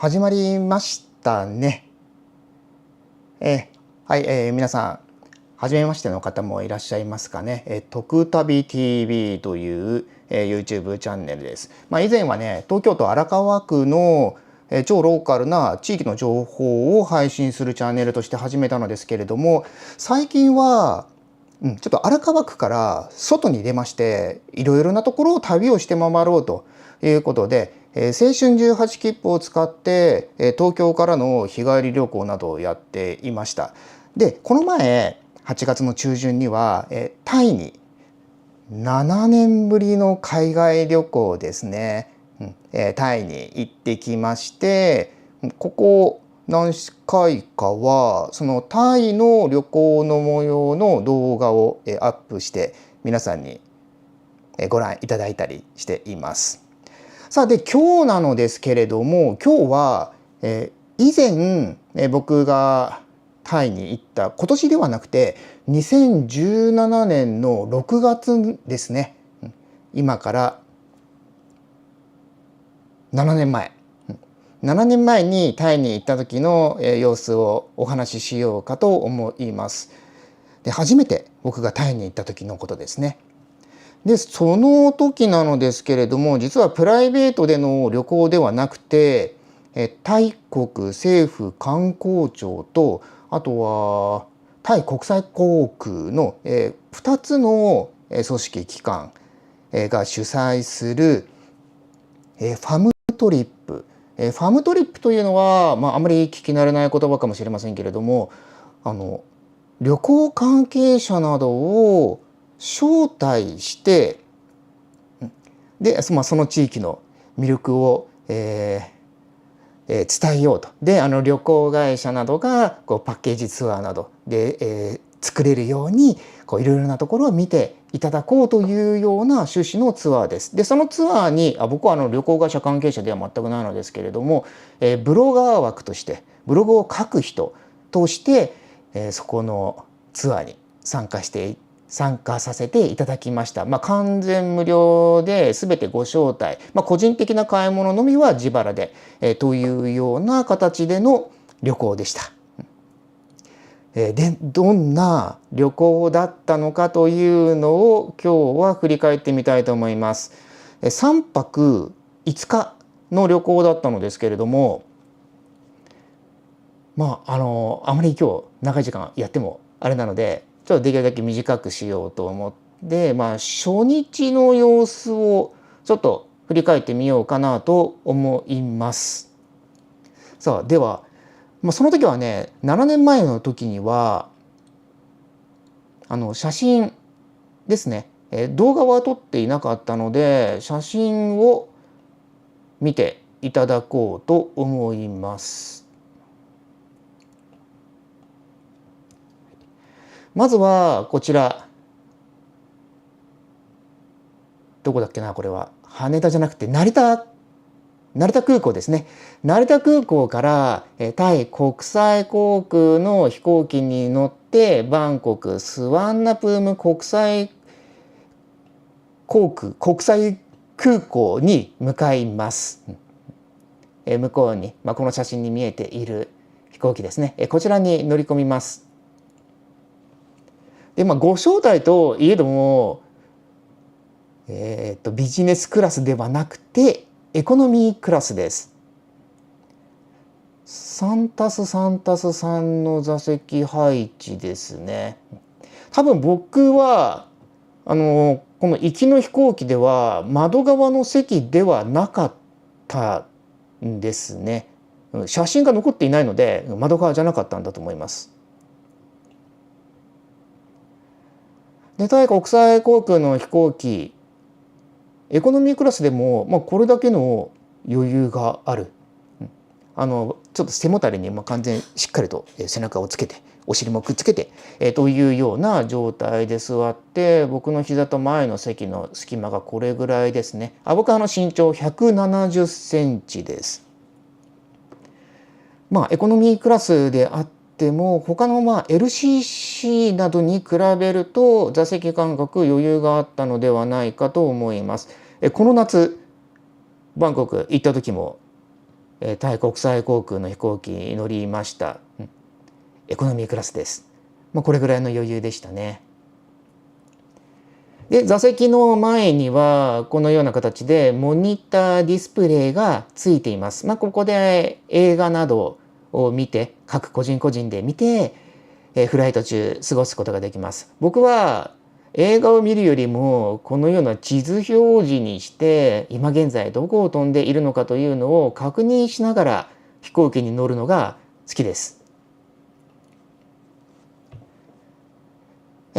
始まりましたね。はい、皆さん、初めましての方もいらっしゃいますかね。トクタビ TV という、YouTube チャンネルです。以前はね、東京都荒川区の超ローカルな地域の情報を配信するチャンネルとして始めたのですけれども、最近はちょっと荒川区から外に出まして、いろいろなところを旅をして回ろうということで、青春18切符を使って東京からの日帰り旅行などをやっていました。で、この前8月の中旬にはタイに7年ぶりの海外旅行ですね、タイに行ってきまして、ここ何回かはそのタイの旅行の模様の動画をアップして皆さんにご覧いただいたりしています。さあ、で今日なのですけれども、今日は以前僕がタイに行った今年ではなくて2017年の6月ですね。今から7年前7年前にタイに行った時の様子をお話ししようかと思います。で、初めて僕がタイに行った時のことですね。で、その時なのですけれども、実はプライベートでの旅行ではなくて、タイ国政府観光庁と、あとはタイ国際航空の2つの組織機関が主催するファムトリップ。ファムトリップというのは、あまり聞き慣れない言葉かもしれませんけれども、旅行関係者などを招待して、で、その地域の魅力を、伝えようと。で、旅行会社などがパッケージツアーなどで、作れるようにいろいろなところを見ていただこうというような趣旨のツアーです。で、そのツアーに僕は旅行会社関係者では全くないのですけれども、ブロガー枠としてブログを書く人として、そこのツアーに参加させていただきました。完全無料で全てご招待、個人的な買い物のみは自腹で、というような形での旅行でした。で、どんな旅行だったのかというのを今日は振り返ってみたいと思います。3泊5日の旅行だったのですけれども、あまり今日長い時間やってもあれなので、ちょっとできるだけ短くしようと思って、初日の様子をちょっと振り返ってみようかなと思います。さあ、では、その時はね、7年前の時には写真ですね、動画は撮っていなかったので写真を見ていただこうと思います。まずはこちら、どこだっけな、これは羽田じゃなくて成田空港ですね。成田空港からタイ国際航空の飛行機に乗ってバンコクスワンナプーム国際空港に向かいます。向こうに、この写真に見えている飛行機ですね。こちらに乗り込みます。で、ご招待といえども、ビジネスクラスではなくてエコノミークラスです。3+3+3の座席配置ですね。多分僕はこの行きの飛行機では窓側の席ではなかったんですね。写真が残っていないので窓側じゃなかったんだと思います。で、タイ国際航空の飛行機エコノミークラスでも、これだけの余裕がある。ちょっと背もたれに完全しっかりと背中をつけてお尻もくっつけて、というような状態で座って、僕の膝と前の席の隙間がこれぐらいですね。僕は身長170センチです。エコノミークラスであっても他のLCC などに比べると座席間隔余裕があったのではないかと思います。この夏バンコク行った時もタイ国際航空の飛行機に乗りました。エコノミークラスです。これぐらいの余裕でしたね。で、座席の前にはこのような形でモニターディスプレイがついています。ここで映画などを見て、各個人個人で見て、フライト中過ごすことができます。僕は映画を見るよりもこのような地図表示にして今現在どこを飛んでいるのかというのを確認しながら飛行機に乗るのが好きです。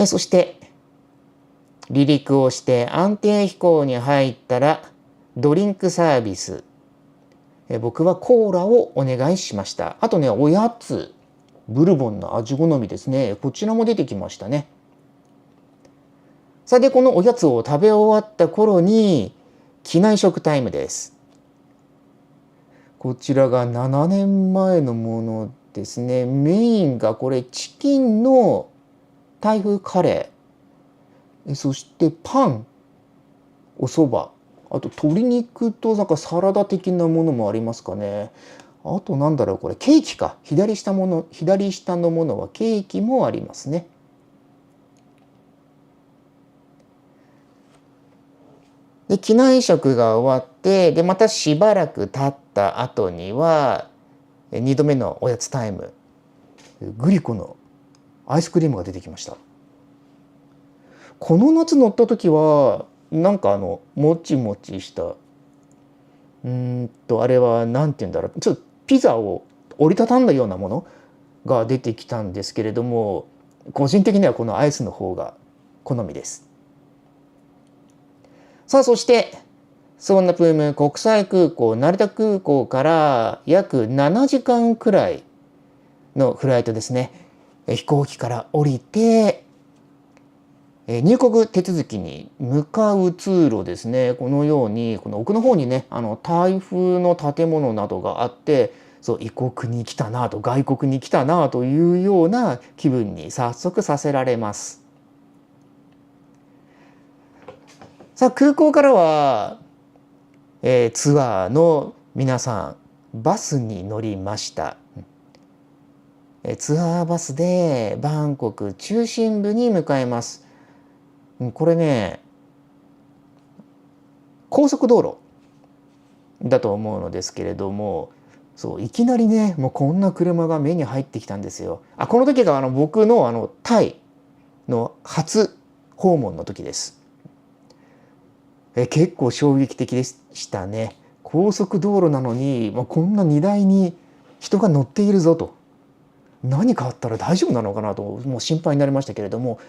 そして離陸をして安定飛行に入ったらドリンクサービス、僕はコーラをお願いしました。あとね、おやつ、ブルボンの味好みですね。こちらも出てきましたね。さて、このおやつを食べ終わった頃に機内食タイムです。こちらが7年前のものですね。メインがこれチキンのタイ風カレー、そしてパン、お蕎麦、あと鶏肉となんかサラダ的なものもありますかね。あとなんだろう、これケーキか。左下のものはケーキもありますね。で、機内食が終わって、で、またしばらく経った後には、2度目のおやつタイム、グリコのアイスクリームが出てきました。この夏乗った時は、なんかもちもちした、あれはなんて言うんだろう、ちょっとピザを折りたたんだようなものが出てきたんですけれども、個人的にはこのアイスの方が好みです。さあ、そしてスワンナプーム国際空港、成田空港から約7時間くらいのフライトですね。飛行機から降りて入国手続きに向かう通路ですね。このようにこの奥の方にね、台風の建物などがあって、そう異国に来たなと、外国に来たなというような気分に早速させられます。さあ、空港からは、ツアーの皆さんバスに乗りました。ツアーバスでバンコク中心部に向かいます。これね、高速道路だと思うのですけれども、そういきなりね、もうこんな車が目に入ってきたんですよ。この時が僕のタイの初訪問の時です。結構衝撃的でしたね。高速道路なのに、こんな荷台に人が乗っているぞと、何かあったら大丈夫なのかなともう心配になりましたけれども、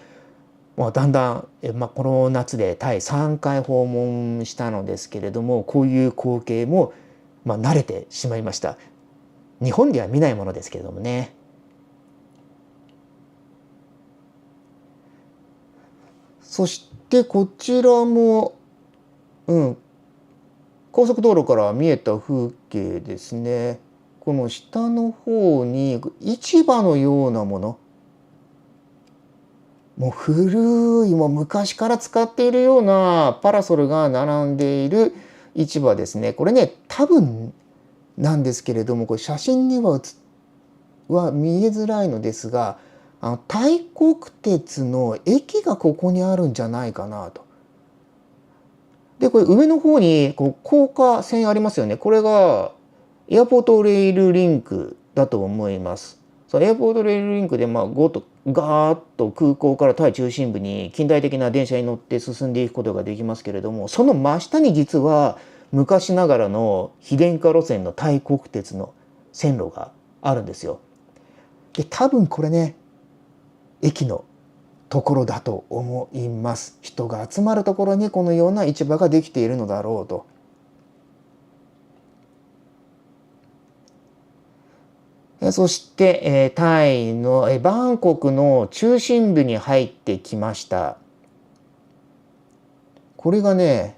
だんだん、この夏でタイ3回訪問したのですけれども、こういう光景も、慣れてしまいました。日本では見ないものですけれどもね。そしてこちらも高速道路から見えた風景ですね。この下の方に市場のようなもの、もう古い、もう昔から使っているようなパラソルが並んでいる市場ですね。これね、多分なんですけれども、これ写真には見えづらいのですが、タイ国鉄の駅がここにあるんじゃないかなと。で、これ上の方に高架線ありますよね。これがエアポートレイルリンクだと思います。エアポートレイルリンクでガーッと空港からタイ中心部に近代的な電車に乗って進んでいくことができますけれども、その真下に実は昔ながらの非電化路線のタイ国鉄の線路があるんですよ。で、多分これね、駅のところだと思います。人が集まるところにこのような市場ができているのだろうと。そして、タイのバンコクの中心部に入ってきました。これがね、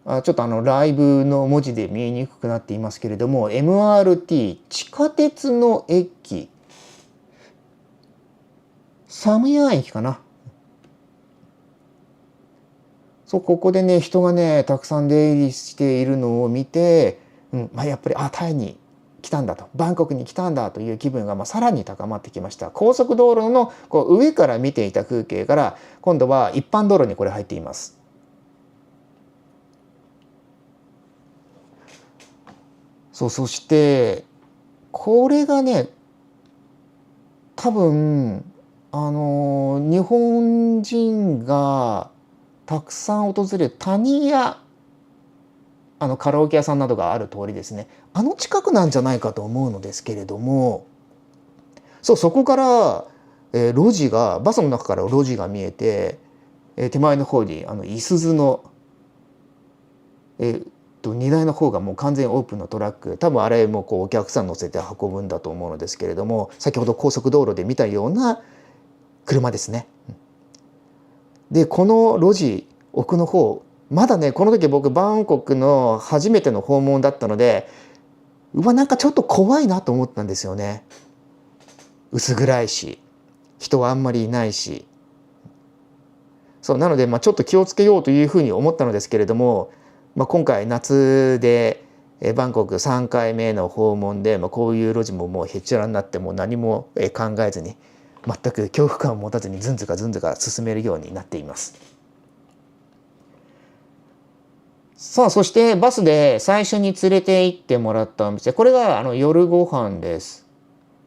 ちょっとライブの文字で見えにくくなっていますけれども、MRT 地下鉄の駅、サムヤン駅かな。ここでね、人がね、たくさん出入りしているのを見て、やっぱりタイに来たんだと、バンコクに来たんだという気分がさらに高まってきました。高速道路の上から見ていた風景から今度は一般道路にこれ入っています。そしてこれがね、多分日本人がたくさん訪れる谷屋、カラオケ屋さんなどがある通りですね、近くなんじゃないかと思うのですけれども、そこから、路地がバスの中から路地が見えて、手前の方にいすゞの、荷台の方がもう完全オープンのトラック、多分あれもお客さん乗せて運ぶんだと思うのですけれども、先ほど高速道路で見たような車ですね。でこの路地奥の方、まだねこの時僕バンコクの初めての訪問だったので、なんかちょっと怖いなと思ったんですよね。薄暗いし人はあんまりいないし、なのでちょっと気をつけようというふうに思ったのですけれども、今回夏でバンコク3回目の訪問で、こういう路地ももうへっちゃらになっても何も考えずに、全く恐怖感を持たずにずんずかずんずか進めるようになっています。そしてバスで最初に連れて行ってもらったお店、これが夜ご飯です。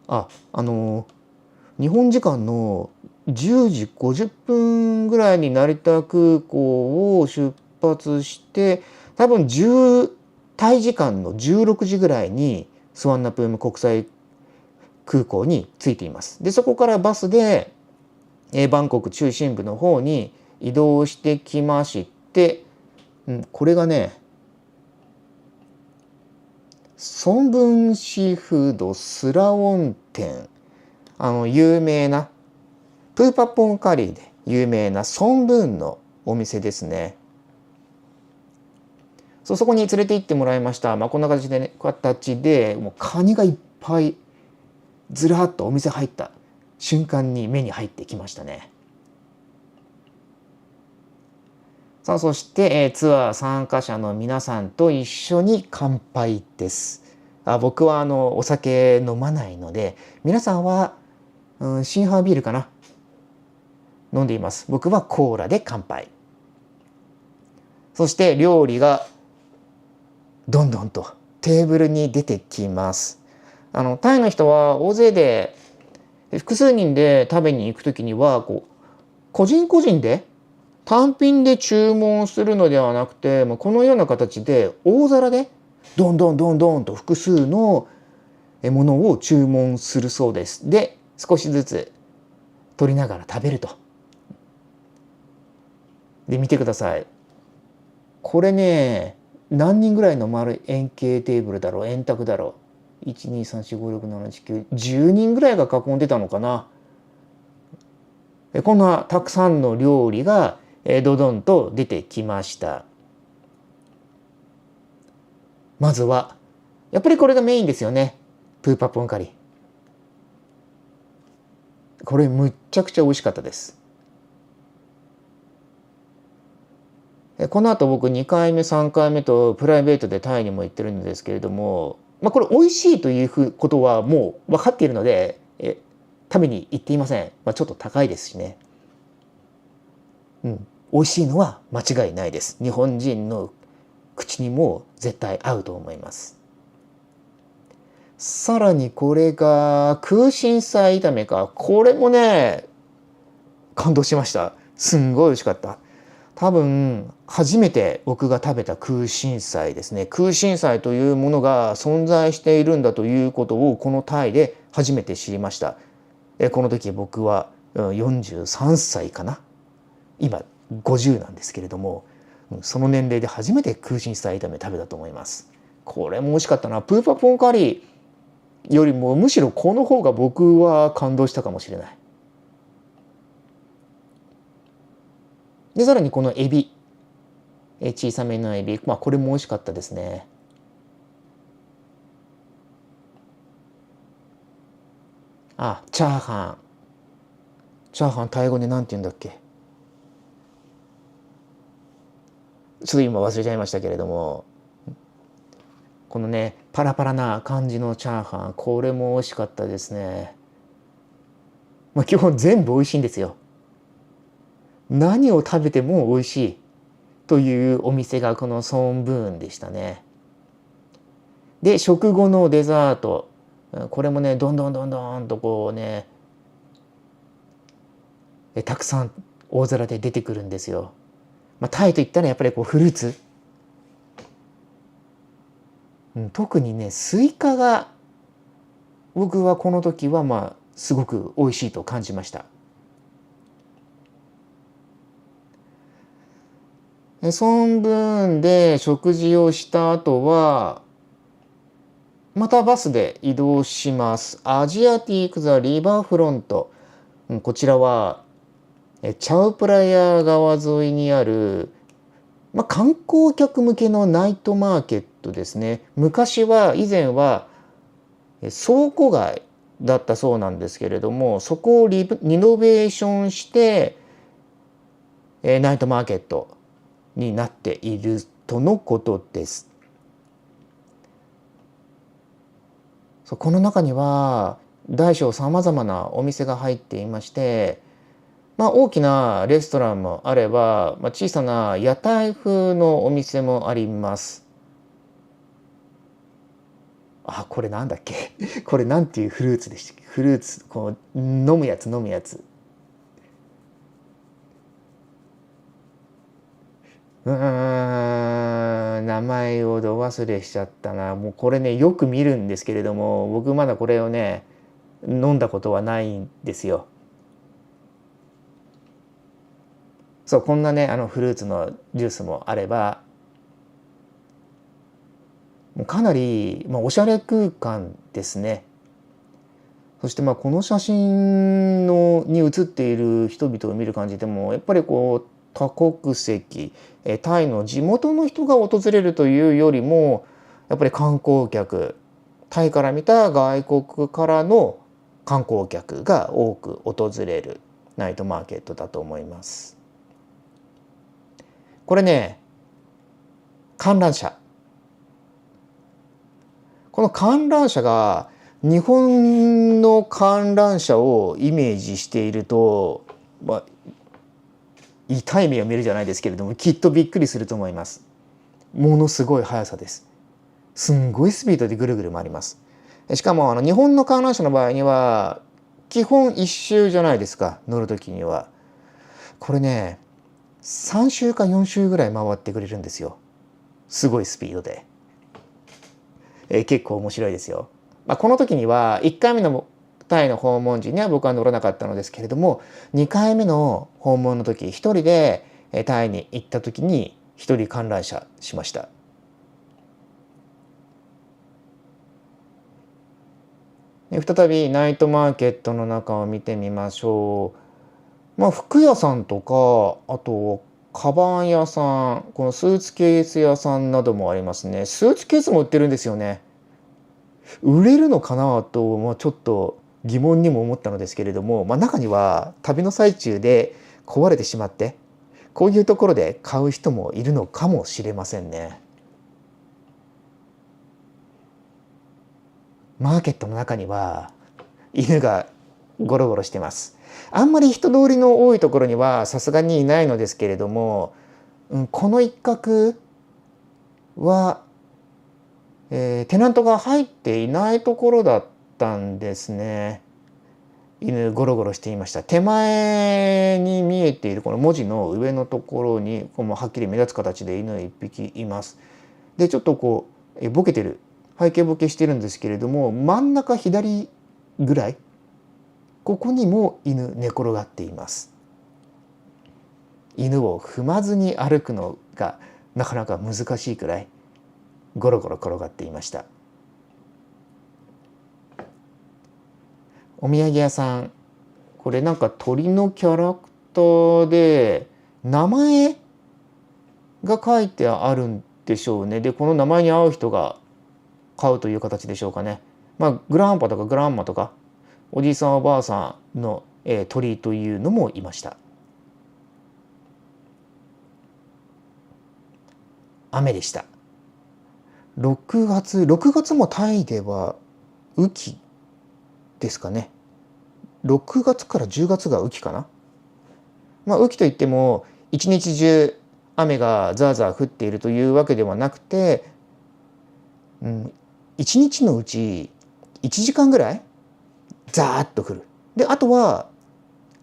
日本時間の10時50分ぐらいに成田空港を出発して、多分タイ時間の16時ぐらいにスワンナプーム国際空港に着いています。でそこからバスでバンコク中心部の方に移動してきまして、これがね、ソンブンシーフードスラウォン店、有名なプーパポンカリーで有名なソンブンのお店ですね。そこに連れて行ってもらいました。こんな形で、もうカニがいっぱいずらっとお店入った瞬間に目に入ってきましたね。そして、ツアー参加者の皆さんと一緒に乾杯です。僕はお酒飲まないので、皆さんは、シンハービールかな、飲んでいます。僕はコーラで乾杯。そして料理がどんどんとテーブルに出てきます。タイの人は大勢で複数人で食べに行くときには個人個人で単品で注文するのではなくて、このような形で大皿でどんどんどんどんと複数のものを注文するそうです。で少しずつ取りながら食べると。で見てください。これね、何人ぐらいの丸円形テーブルだろう、円卓だろう、123456789 10人ぐらいが囲んでたのかな。こんなたくさんの料理がドドンと出てきました。まずはやっぱりこれがメインですよね。プーパポンカリー、これむっちゃくちゃ美味しかったです。この後僕2回目3回目とプライベートでタイにも行ってるんですけれども、これ美味しいということはもう分かっているので食べに行っていません。ちょっと高いですしね。美味しいのは間違いないです。日本人の口にも絶対合うと思います。さらにこれが空心菜炒めか。これもね感動しました。すんごい美味しかった。多分初めて僕が食べた空心菜ですね。空心菜というものが存在しているんだということをこのタイで初めて知りました。この時僕は43歳かな。今50なんですけれども、その年齢で初めて空心菜炒め食べたと思います。これも美味しかったな。プーパポンカリーよりもむしろこの方が僕は感動したかもしれない。でさらにこのエビ、小さめのエビ、これも美味しかったですね。チャーハンタイ語でなんて言うんだっけ、ちょっと今忘れちゃいましたけれども、このねパラパラな感じのチャーハン、これも美味しかったですね。基本全部美味しいんですよ。何を食べても美味しいというお店がこのソンブーンでしたね。で食後のデザート、これもねどんどんどんどんとこうねたくさん大皿で出てくるんですよ。タイといったらやっぱりこうフルーツ、特にねスイカが僕はこの時はすごく美味しいと感じました。ソンブーンで食事をした後はまたバスで移動します。アジアティーク・ザ・リバーフロント、こちらはチャウプラヤ川沿いにある、観光客向けのナイトマーケットですね。以前は倉庫街だったそうなんですけれども、そこをリノベーションしてナイトマーケットになっているとのことです。この中には大小さまざまなお店が入っていまして、大きなレストランもあれば、小さな屋台風のお店もあります。これなんだっけこれなんていうフルーツでしたっけ。フルーツこう飲むやつ。名前をど忘れしちゃったな。もうこれねよく見るんですけれども、僕まだこれをね飲んだことはないんですよ。そうこんなねフルーツのジュースもあれば、かなり、おしゃれ空間ですね。そしてこの写真に写っている人々を見る感じでもやっぱりこう多国籍、タイの地元の人が訪れるというよりもやっぱり観光客、タイから見た外国からの観光客が多く訪れるナイトマーケットだと思います。これね観覧車、この観覧車が日本の観覧車をイメージしていると、痛い目を見るじゃないですけれども、きっとびっくりすると思います。ものすごい速さです。すんごいスピードでぐるぐる回ります。しかも日本の観覧車の場合には基本一周じゃないですか、乗る時には。これね3周か4周ぐらい回ってくれるんですよ。すごいスピードで。結構面白いですよ。この時には1回目のタイの訪問時には僕は乗らなかったのですけれども、2回目の訪問の時一人でタイに行った時に一人観覧車しました。再びナイトマーケットの中を見てみましょう。服屋さんとか、あとカバン屋さん、このスーツケース屋さんなどもありますね。スーツケースも売ってるんですよね。売れるのかなと、ちょっと疑問にも思ったのですけれども、中には旅の最中で壊れてしまってこういうところで買う人もいるのかもしれませんね。マーケットの中には犬がゴロゴロしてます。あんまり人通りの多いところにはさすがにいないのですけれども、この一角は、テナントが入っていないところだったんですね。犬ゴロゴロしていました。手前に見えているこの文字の上のところにはっきり目立つ形で犬1匹います。でちょっとこうボケてる、背景ボケしてるんですけれども、真ん中左ぐらいここにも犬寝転がっています。犬を踏まずに歩くのがなかなか難しいくらいゴロゴロ転がっていました。お土産屋さん、これなんか鳥のキャラクターで名前が書いてあるんでしょうね。でこの名前に合う人が買うという形でしょうかね。グランパとかグランマとかおじいさんおばあさんの、鳥というのもいました。雨でした。6月もタイでは雨季ですかね。6月から10月が雨季かな。雨季といっても一日中雨がザーザー降っているというわけではなくて、1日のうち1時間ぐらいザーッと降る。であとは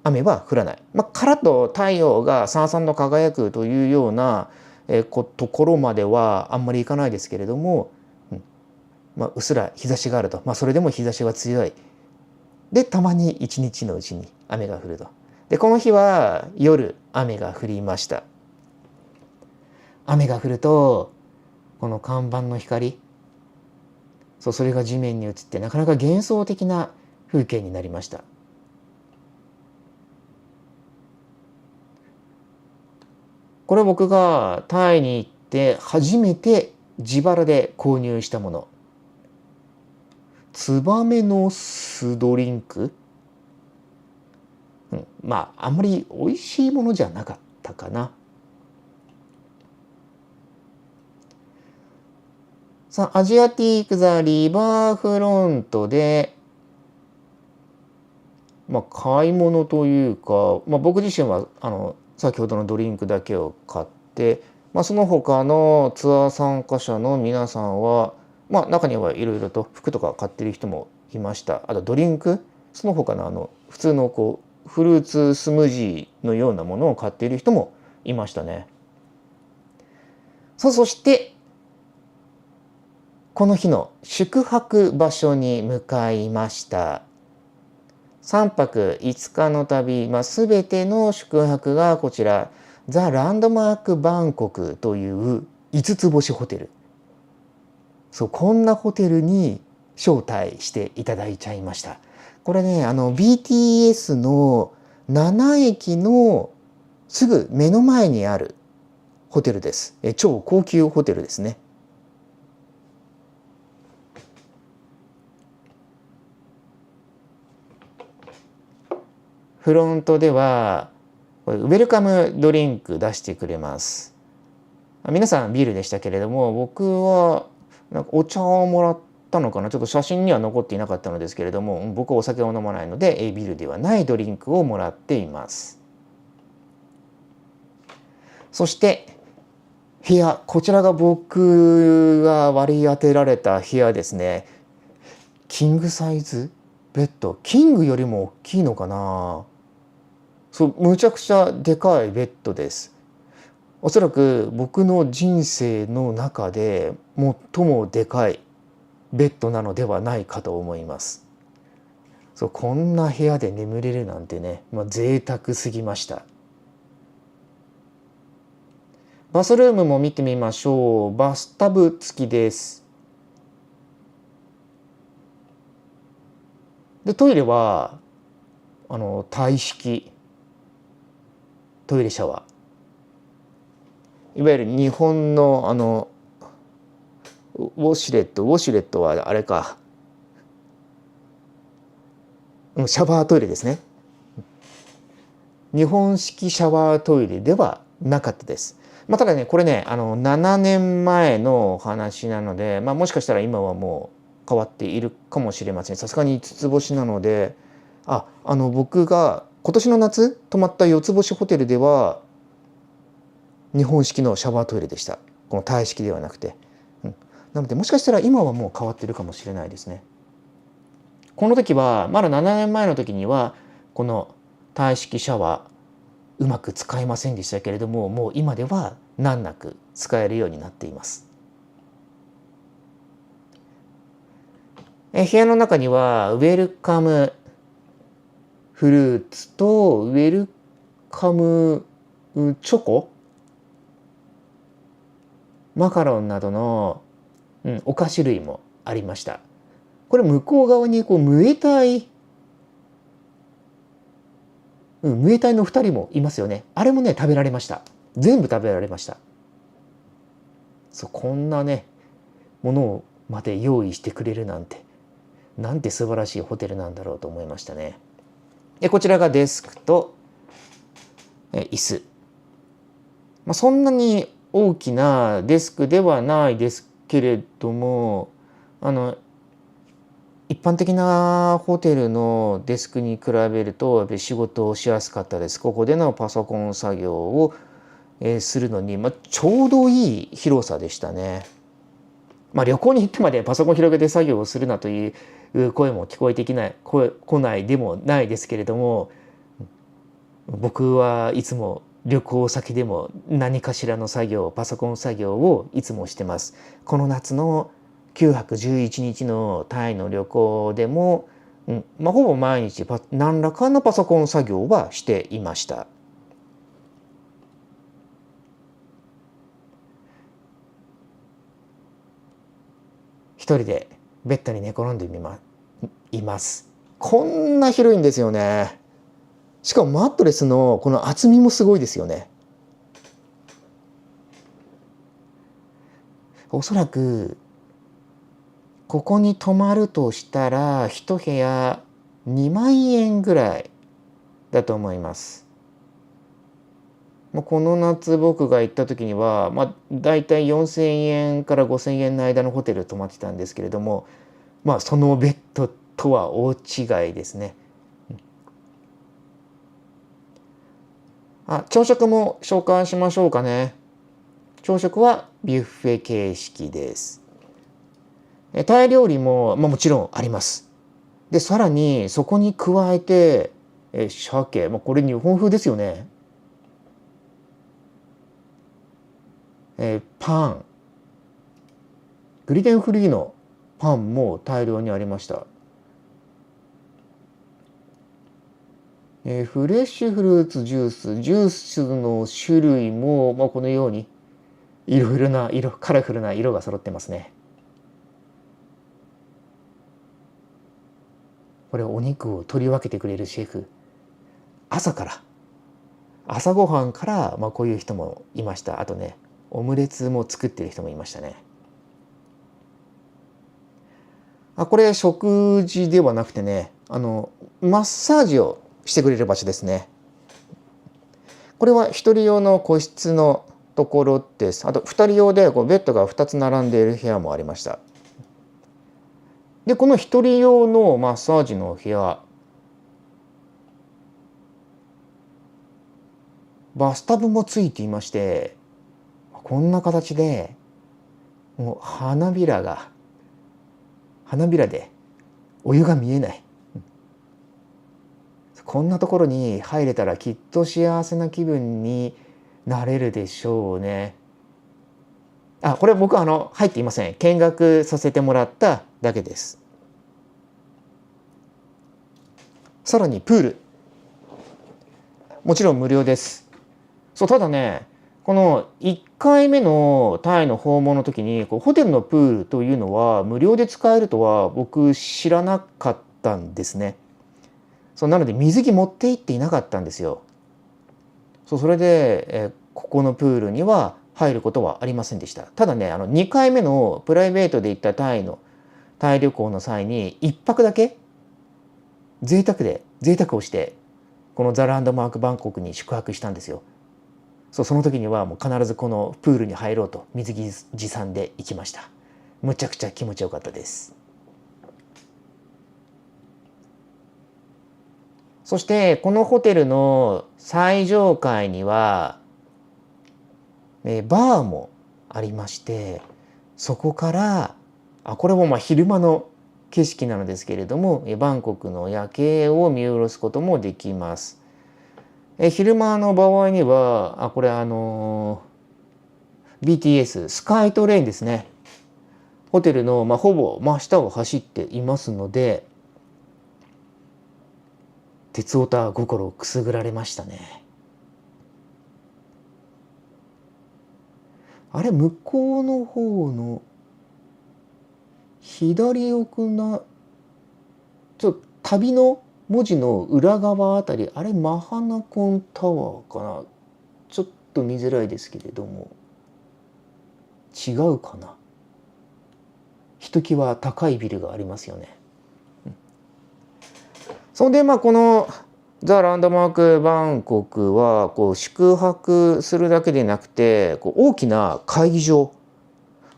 雨は降らない。カラッと太陽がさんさんと輝くというようなところまではあんまりいかないですけれども、うっすら日差しがあると、それでも日差しは強い。でたまに一日のうちに雨が降ると。でこの日は夜雨が降りました。雨が降るとこの看板の光、それが地面に映ってなかなか幻想的な風景になりました。これは僕がタイに行って初めて自腹で購入したもの。ツバメの巣ドリンク。あんまり美味しいものじゃなかったかな。さあ、アジアティーク・ザ・リバーフロントで、買い物というか、僕自身は先ほどのドリンクだけを買って、その他のツアー参加者の皆さんは、中にはいろいろと服とか買ってる人もいました。あとドリンク、その他の普通のフルーツスムージーのようなものを買っている人もいましたね。そしてこの日の宿泊場所に向かいました。3泊5日の旅、全ての宿泊がこちらザ・ランドマークバンコクという5つ星ホテル。こんなホテルに招待していただいちゃいました。これね、BTS の7駅のすぐ目の前にあるホテルです。超高級ホテルですね。フロントではウェルカムドリンク出してくれます。皆さんビールでしたけれども、僕はなんかお茶をもらったのかな。ちょっと写真には残っていなかったのですけれども、僕はお酒を飲まないのでビールではないドリンクをもらっています。そして部屋、こちらが僕が割り当てられた部屋ですね。キングサイズベッド、キングよりも大きいのかな。むちゃくちゃでかいベッドです。おそらく僕の人生の中で最もでかいベッドなのではないかと思います。こんな部屋で眠れるなんてね、贅沢すぎました。バスルームも見てみましょう。バスタブ付きです。でトイレはタイ式トイレシャワー、いわゆる日本のウォシュレットはあれか、シャワートイレですね。日本式シャワートイレではなかったです。ただね、これね7年前の話なので、もしかしたら今はもう変わっているかもしれません。さすがに5つ星なので、僕が今年の夏泊まった4つ星ホテルでは日本式のシャワートイレでした。このタイ式ではなくて、なのでもしかしたら今はもう変わってるかもしれないですね。この時はまだ7年前の時にはこのタイ式シャワーうまく使えませんでしたけれども、もう今では難なく使えるようになっています。部屋の中にはウェルカムフルーツとウェルカムチョコ、マカロンなどの、お菓子類もありました。これ向こう側にムエタイ、ムエタイの2人もいますよね。あれもね食べられました。全部食べられました。こんなねものをまで用意してくれるなんて、なんて素晴らしいホテルなんだろうと思いましたね。でこちらがデスクと椅子、そんなに大きなデスクではないですけれども、一般的なホテルのデスクに比べるとやっぱり仕事をしやすかったです。ここでのパソコン作業をするのに、ちょうどいい広さでしたね。旅行に行ってまでパソコン広げて作業をするなという声も聞こえてこないでもないですけれども、僕はいつも旅行先でも何かしらの作業、パソコン作業をいつもしてます。この夏の9泊11日のタイの旅行でも、ほぼ毎日何らかのパソコン作業はしていました。一人でベッドに寝転んでいます。こんな広いんですよね。しかもマットレスのこの厚みもすごいですよね。おそらくここに泊まるとしたら一部屋2万円ぐらいだと思います。この夏僕が行った時には、だいたい4,000円から5,000円の間のホテル泊まってたんですけれども、そのベッドとは大違いですね。朝食も紹介しましょうかね。朝食はビュッフェ形式です。タイ料理も、もちろんあります。でさらにそこに加えて鮭、これ日本風ですよね。パン、グリテンフリーのパンも大量にありました。フレッシュフルーツジュースの種類も、このようにいろいろなカラフルな色が揃ってますね。これお肉を取り分けてくれるシェフ、朝ごはんから、こういう人もいました。あとね、オムレツも作ってる人もいましたね。これ食事ではなくてね、マッサージをしてくれる場所ですね。これは一人用の個室のところです。あと二人用でベッドが2つ並んでいる部屋もありました。でこの一人用のマッサージの部屋、バスタブもついていまして、こんな形でもう花びらでお湯が見えない、こんなところに入れたらきっと幸せな気分になれるでしょうね。これ僕は入っていません。見学させてもらっただけです。さらにプール、もちろん無料です。ただね、この1回目のタイの訪問の時にホテルのプールというのは無料で使えるとは僕知らなかったんですね。なので水着持って行っていなかったんですよ。それで、ここのプールには入ることはありませんでした。ただね、2回目のプライベートで行ったタイ旅行の際に1泊だけ贅沢をしてこのザ・ランドマークバンコクに宿泊したんですよ。その時にはもう必ずこのプールに入ろうと水着持参で行きました。むちゃくちゃ気持ちよかったです。そしてこのホテルの最上階にはバーもありまして、そこからこれも昼間の景色なのですけれども、バンコクの夜景を見下ろすこともできます。昼間の場合にはこれBTS スカイトレインですね。ホテルのほぼ真下を走っていますので、鉄オタ心をくすぐられましたね。向こうの方の左奥な旅の文字の裏側あたり、マハナコンタワーかな、ちょっと見づらいですけれども、違うかな。ひときわ高いビルがありますよね。それでこのザ・ランドマークバンコクは宿泊するだけでなくて大きな会議場、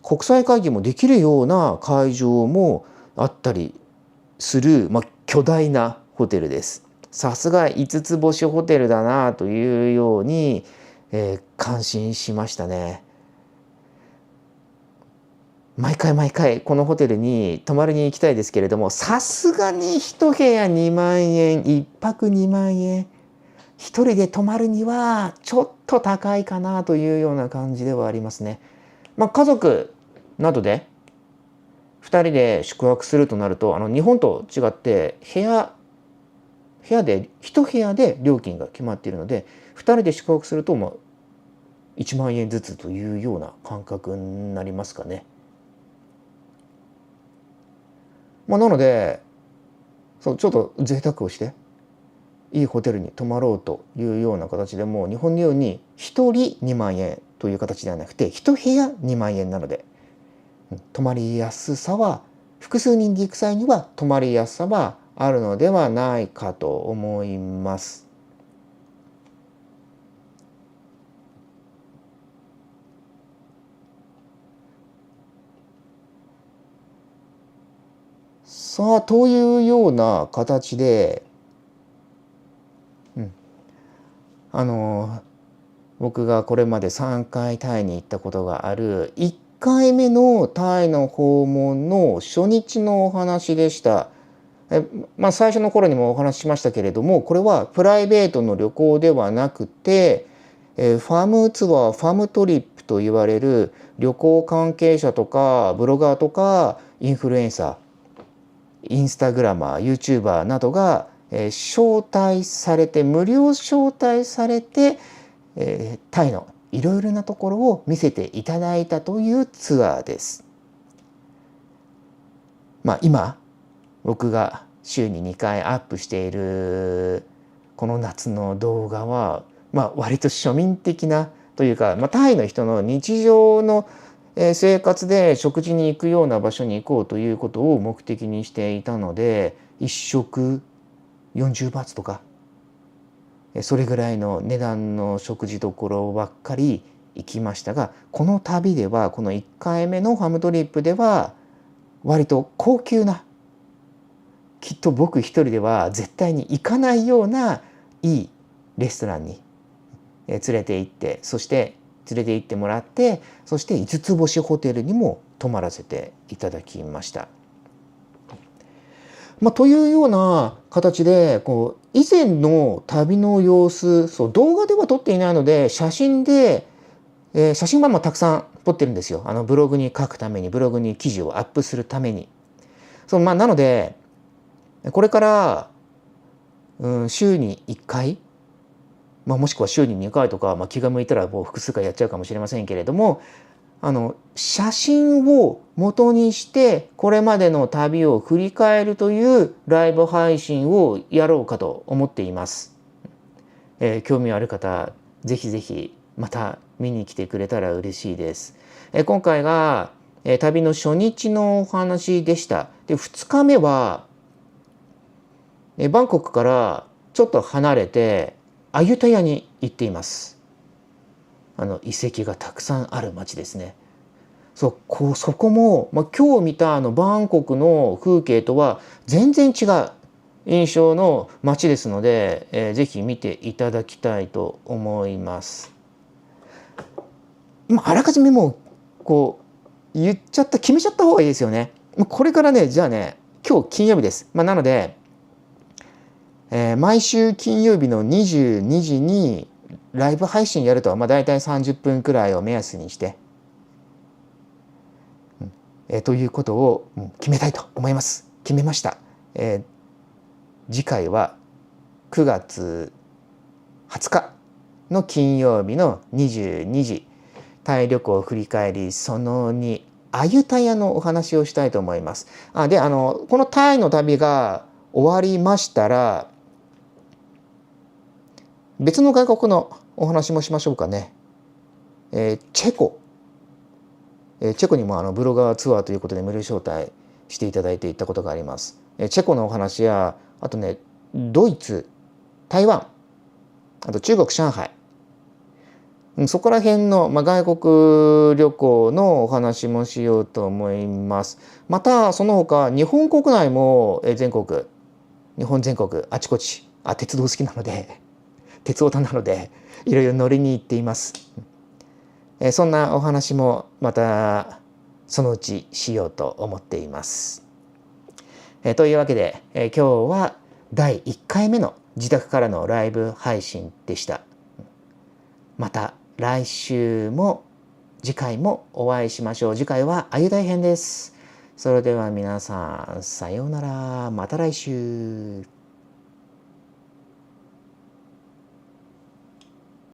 国際会議もできるような会場もあったりする、巨大なホテルです。さすが5つ星ホテルだなというように、感心しましたね。毎回毎回このホテルに泊まりに行きたいですけれども、さすがに一部屋2万円、1泊2万円、一人で泊まるにはちょっと高いかなというような感じではありますね。家族などで2人で宿泊するとなると、日本と違って部屋で1部屋で料金が決まっているので、2人で宿泊すると1万円ずつというような感覚になりますかね。なのでちょっと贅沢をしていいホテルに泊まろうというような形でも、日本のように1人2万円という形ではなくて1部屋2万円なので、泊まりやすさは、複数人で行く際には泊まりやすさはあるのではないかと思います。さあ、というような形で、僕がこれまで3回タイに行ったことがある1回目のタイの訪問の初日のお話でした。最初の頃にもお話ししましたけれども、これはプライベートの旅行ではなくて、ファームツアー、ファームトリップと言われる旅行関係者とかブロガーとかインフルエンサー、インスタグラマー、YouTuber などが招待されて、無料招待されて、タイのいろいろなところを見せていただいたというツアーです。今僕が週に2回アップしているこの夏の動画は、割と庶民的なというか、タイの人の日常の生活で食事に行くような場所に行こうということを目的にしていたので、1食40バーツとかそれぐらいの値段の食事どころばっかり行きましたが、この旅では、この1回目のファムトリップでは割と高級な、きっと僕一人では絶対に行かないようないいレストランに連れて行って、そして連れて行ってもらって、そして5つ星ホテルにも泊まらせていただきました。というような形で、以前の旅の様子、動画では撮っていないので、写真はたくさん撮ってるんですよ。ブログに書くために、ブログに記事をアップするために。なのでこれから、週に1回、もしくは週に2回とか、気が向いたらもう複数回やっちゃうかもしれませんけれども、写真を元にしてこれまでの旅を振り返るというライブ配信をやろうかと思っています。興味ある方、ぜひぜひまた見に来てくれたら嬉しいです。今回が旅の初日のお話でした。で、2日目はバンコクからちょっと離れてアユタヤに行っています。遺跡がたくさんある町ですね。そこも、今日見たバンコクの風景とは全然違う印象の町ですので、ぜひ見ていただきたいと思います。あらかじめもう決めちゃった方がいいですよね。これからね、じゃあね、今日金曜日です。なので、毎週金曜日の22時にライブ配信やると、だいたい30分くらいを目安にして、ということを決めたいと思います。決めました。次回は9月20日の金曜日の22時、タイ旅行振り返りその2、アユタヤのお話をしたいと思います。で、このタイの旅が終わりましたら、別の外国のお話もしましょうかね。チェコにもブロガーツアーということで無料招待していただいて行ったことがあります。チェコのお話や、あとね、ドイツ、台湾、あと中国上海、そこら辺の、外国旅行のお話もしようと思います。またその他日本国内も日本全国あちこち鉄道好きなので鉄オタなのでいろいろ乗りに行っています。そんなお話もまたそのうちしようと思っています。というわけで、今日は第1回目の自宅からのライブ配信でした。また来週も次回もお会いしましょう。次回はあゆ大編です。それでは皆さんさようなら。また来週。